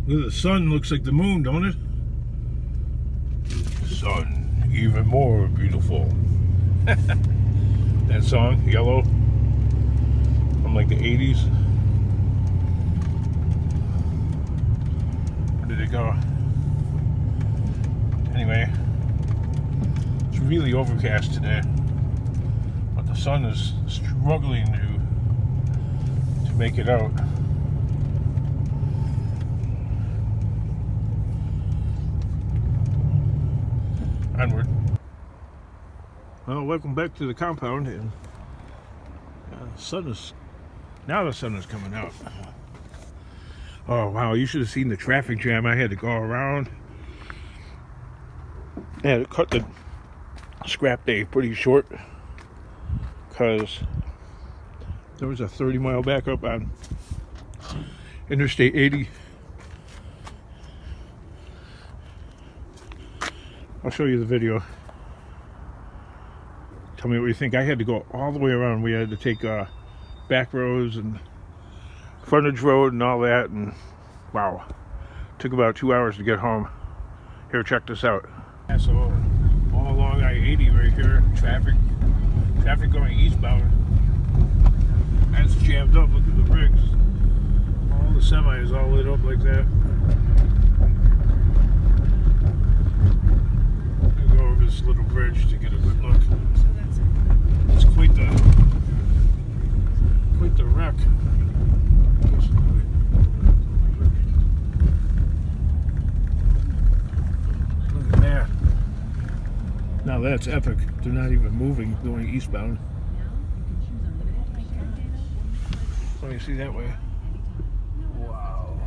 Look at the sun, looks like the moon, don't it? Sun, even more beautiful. That song, Yellow, from like the 80s. Where did it go? Anyway, it's really overcast today, but the sun is struggling to make it out. Onward. Well, welcome back to the compound, and the sun is coming out. Oh wow, you should have seen the traffic jam. I had to go around. I had to cut the scrap day pretty short because there was a 30-mile backup on Interstate 80. I'll show you the video. Tell me what you think. I had to go all the way around. We had to take back roads and frontage road and all that, and wow, took about 2 hours to get home. Here, check this out. So all along I-80 right here, traffic going eastbound. That's jammed up. Look at the rigs. All the semis all lit up like that. Go over this little bridge to get a good look. It's quite the wreck. Look at that. Now that's epic. They're not even moving going eastbound. Let me see that way. Wow.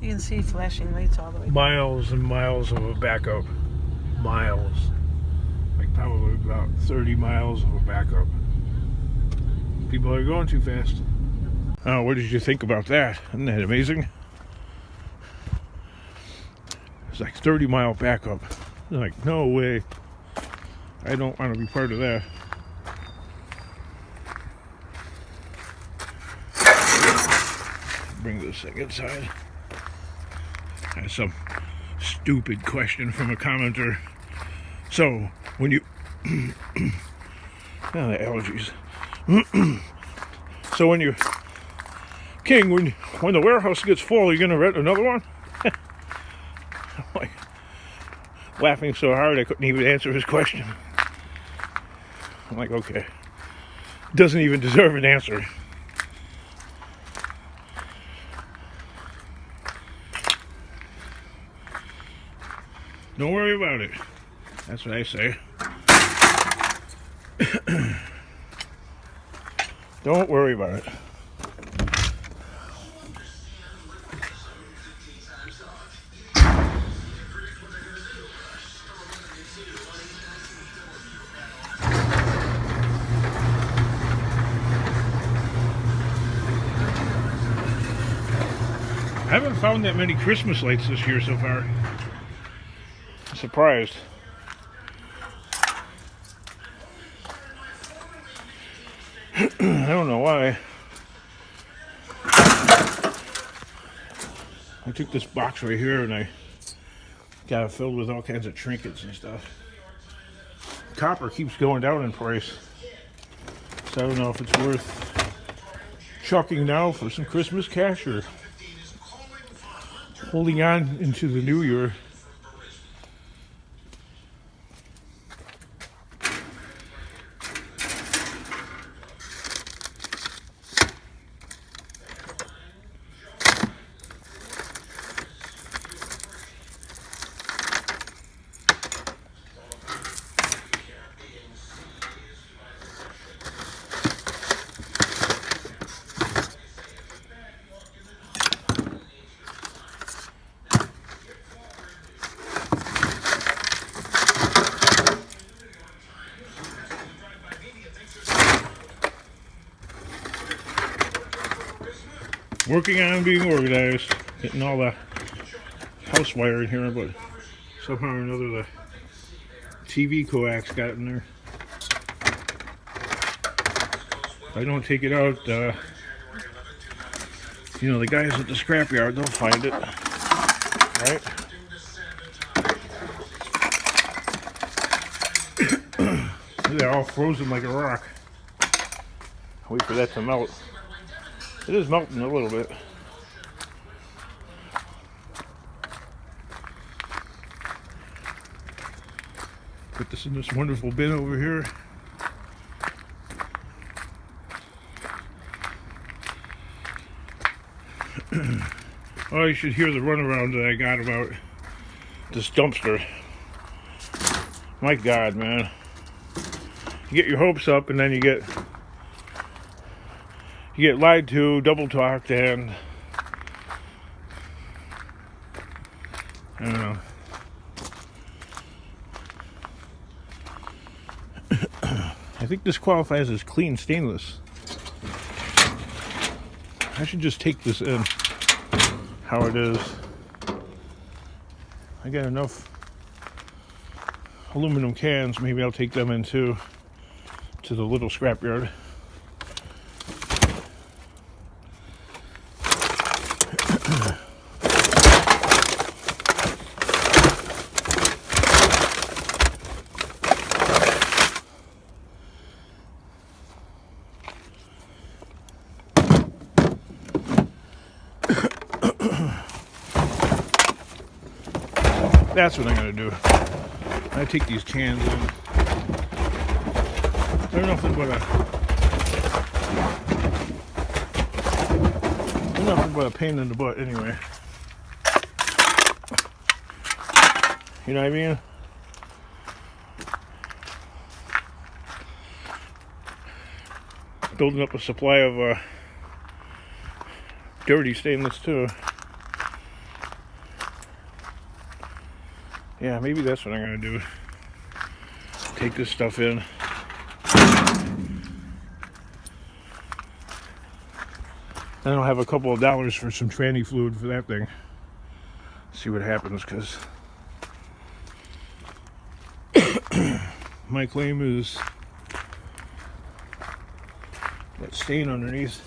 You can see flashing lights all the way. Miles and miles of a backup. Miles. Like probably about 30 miles of a backup. People are going too fast. Oh, what did you think about that? Isn't that amazing? It's like 30-mile backup. They're like, no way. I don't want to be part of that. Bring this thing inside. That's some stupid question from a commenter. So, when you... the allergies. So when you... King, when the warehouse gets full, are you going to rent another one? I'm like, laughing so hard I couldn't even answer his question. I'm like, okay. Doesn't even deserve an answer. Don't worry about it. That's what I say. Don't worry about it. I haven't found that many Christmas lights this year so far. I'm surprised. I don't know why. I took this box right here and I got it filled with all kinds of trinkets and stuff. Copper keeps going down in price, so I don't know if it's worth chucking now for some Christmas cash or holding on into the new year. Working on being organized, getting all the house wire in here, but somehow or another the TV coax got in there. If I don't take it out, You know, the guys at the scrapyard, they'll find it. Right? They're all frozen like a rock. Wait for that to melt. It is melting a little bit. Put this in this wonderful bin over here. Oh, you should hear the runaround that I got about this dumpster. My God, man. You get your hopes up and then you get lied to, double talked, and I don't know. I think this qualifies as clean stainless. I should just take this in how it is. I got enough aluminum cans, maybe I'll take them in too to the little scrapyard. That's what I'm going to do. I take these cans in. They're nothing but a pain in the butt anyway. You know what I mean? Building up a supply of dirty stainless too. Yeah, maybe that's what I'm going to do. Take this stuff in. Then I'll have a couple of dollars for some tranny fluid for that thing. See what happens, because my claim is that stain underneath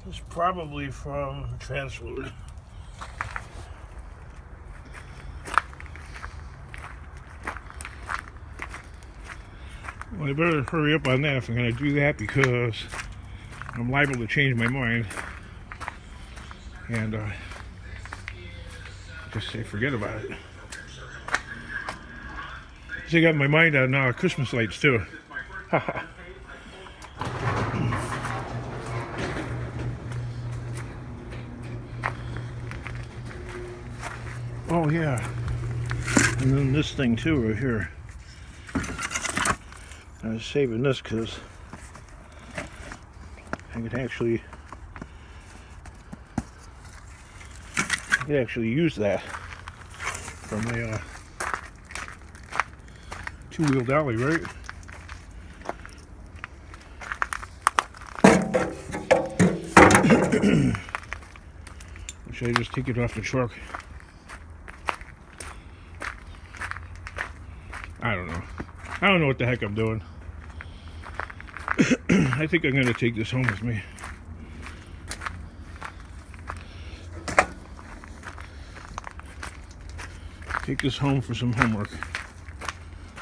is probably from trans fluid. Well, I better hurry up on that if I'm going to do that, because I'm liable to change my mind and just say forget about it. So I got my mind on Christmas lights too. Oh yeah, and then this thing too right here. I was saving this because I could actually use that from the two-wheel dolly, right? Or should I just take it off the truck? I don't know. I don't know what the heck I'm doing. I think I'm going to take this home with me. Take this home for some homework.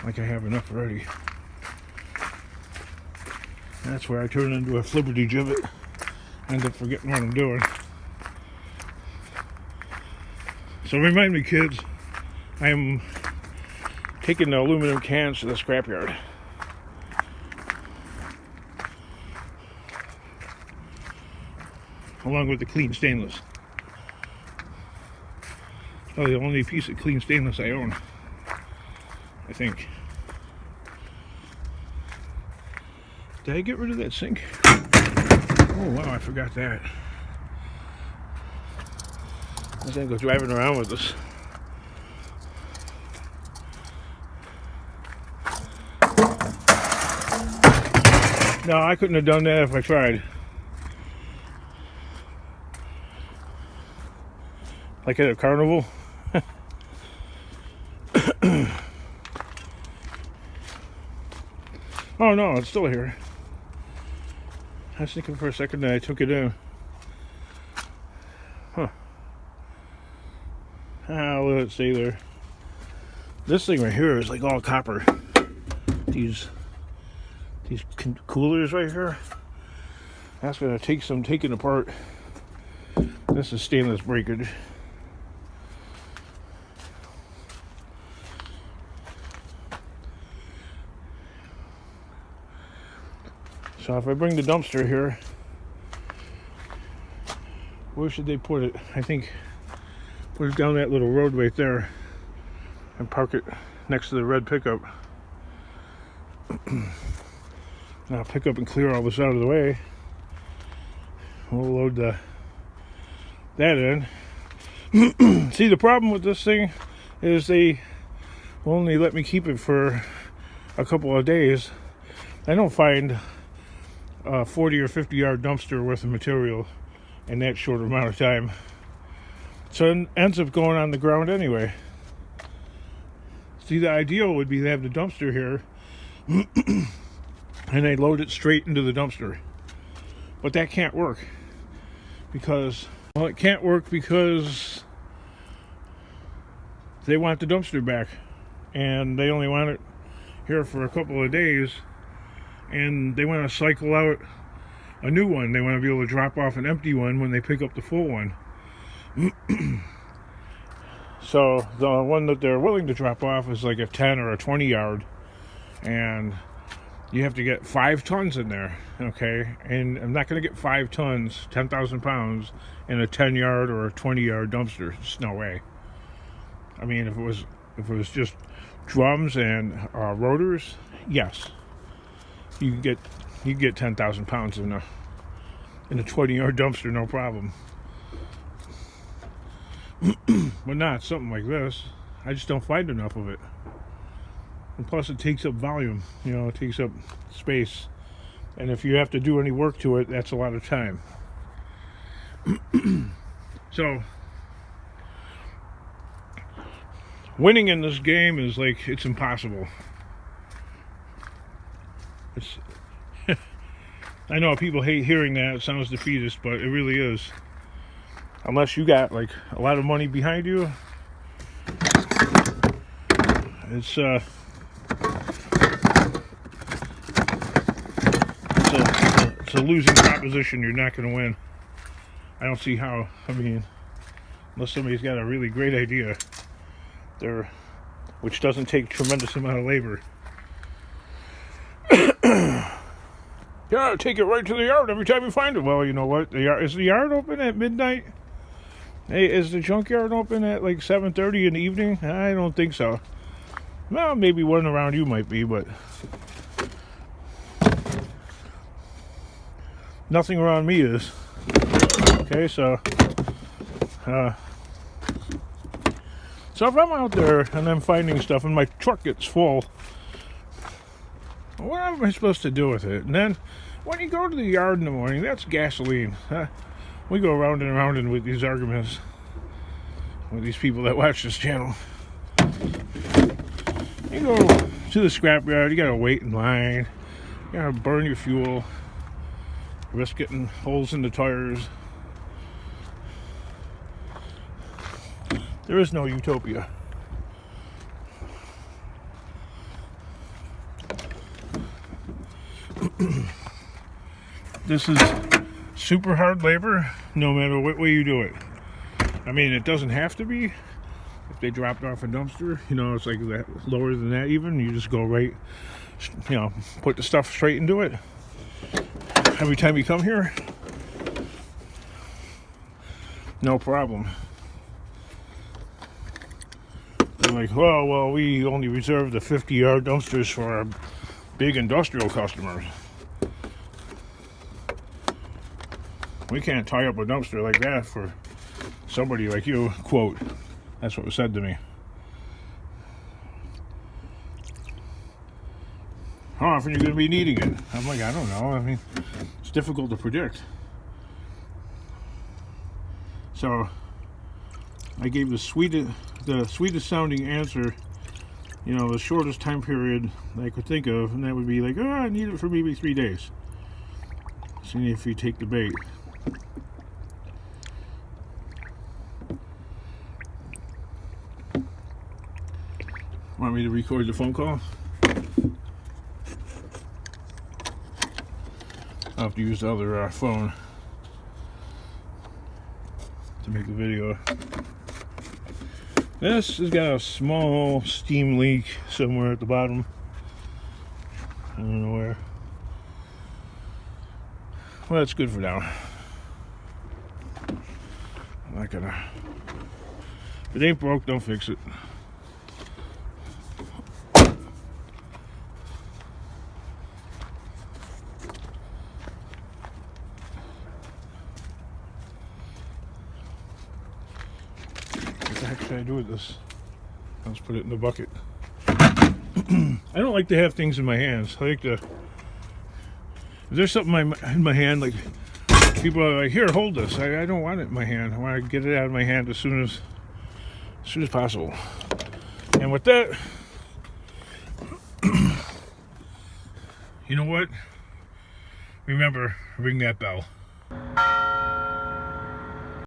Like I have enough already. That's where I turn into a flibberty gibbet. End up forgetting what I'm doing. So remind me, kids, I am taking the aluminum cans to the scrapyard. Along with the clean stainless. Oh, the only piece of clean stainless I own, I think. Did I get rid of that sink? Oh wow, I forgot that. I was gonna go driving around with this. No, I couldn't have done that if I tried. Like at a carnival. Oh no, it's still here. I was thinking for a second that I took it in. I'll let it stay there. This thing right here is like all copper. These coolers right here, that's gonna take some taking apart. This is stainless breakage. So if I bring the dumpster here, where should they put it? I think put it down that little road right there and park it next to the red pickup. Now pick up and clear all this out of the way. We'll load that in. See, the problem with this thing is they will only let me keep it for a couple of days. I don't find a 40 or 50 yard dumpster worth of material in that short amount of time. So it ends up going on the ground anyway. See, the ideal would be to have the dumpster here and they load it straight into the dumpster. But that can't work because, well, it can't work because they want the dumpster back and they only want it here for a couple of days, and they want to cycle out a new one. They want to be able to drop off an empty one when they pick up the full one. So the one that they're willing to drop off is like a 10 or a 20 yard, and you have to get 5 tons in there, okay? And I'm not going to get 5 tons, 10,000 pounds, in a 10 yard or a 20 yard dumpster. There's no way. I mean, if it was just drums and rotors, yes, you can get 10,000 pounds in a 20 yard dumpster, no problem. But not something like this. I just don't find enough of it. And plus it takes up volume, you know, it takes up space. And if you have to do any work to it, that's a lot of time. So, winning in this game is like, it's impossible. It's I know people hate hearing that, it sounds defeatist, but it really is. Unless you got like a lot of money behind you, it's a losing proposition. You're not going to win. I don't see how. I mean, unless somebody's got a really great idea there, which doesn't take a tremendous amount of labor. Yeah, take it right to the yard every time you find it. Well, you know what? Is the yard open at midnight? Hey, is the junkyard open at like 7:30 in the evening? I don't think so. Well, maybe one around you might be, but nothing around me is. Okay, so if I'm out there and I'm finding stuff and my truck gets full, what am I supposed to do with it? And then when you go to the yard in the morning, that's gasoline. We go round and around with these arguments with these people that watch this channel. You go to the scrapyard, you gotta wait in line, you gotta burn your fuel, risk getting holes in the tires. There is no utopia. This is super hard labor, no matter what way you do it. I mean, it doesn't have to be. If they dropped off a dumpster, you know, it's like that, lower than that even. You just go right, you know, put the stuff straight into it. Every time you come here, no problem. They're like, well, we only reserve the 50-yard dumpsters for our big industrial customers. We can't tie up a dumpster like that for somebody like you, quote. That's what was said to me. How often are you going to be needing it? I'm like, I don't know. I mean, it's difficult to predict. So, I gave the sweetest sounding answer, you know, the shortest time period I could think of, and that would be like, I need it for maybe 3 days. See if you take the bait. Want me to record the phone call? I'll have to use the other phone to make the video. This has got a small steam leak somewhere at the bottom. I don't know where. Well, that's good for now. I'm not gonna. If it ain't broke, don't fix it. What the heck should I do with this? I'll just put it in the bucket. I don't like to have things in my hands. I like to. If there's something in my hand, like people are like, "Here, hold this." I don't want it in my hand. I want to get it out of my hand as soon as possible. And with that, you know what? Remember, ring that bell.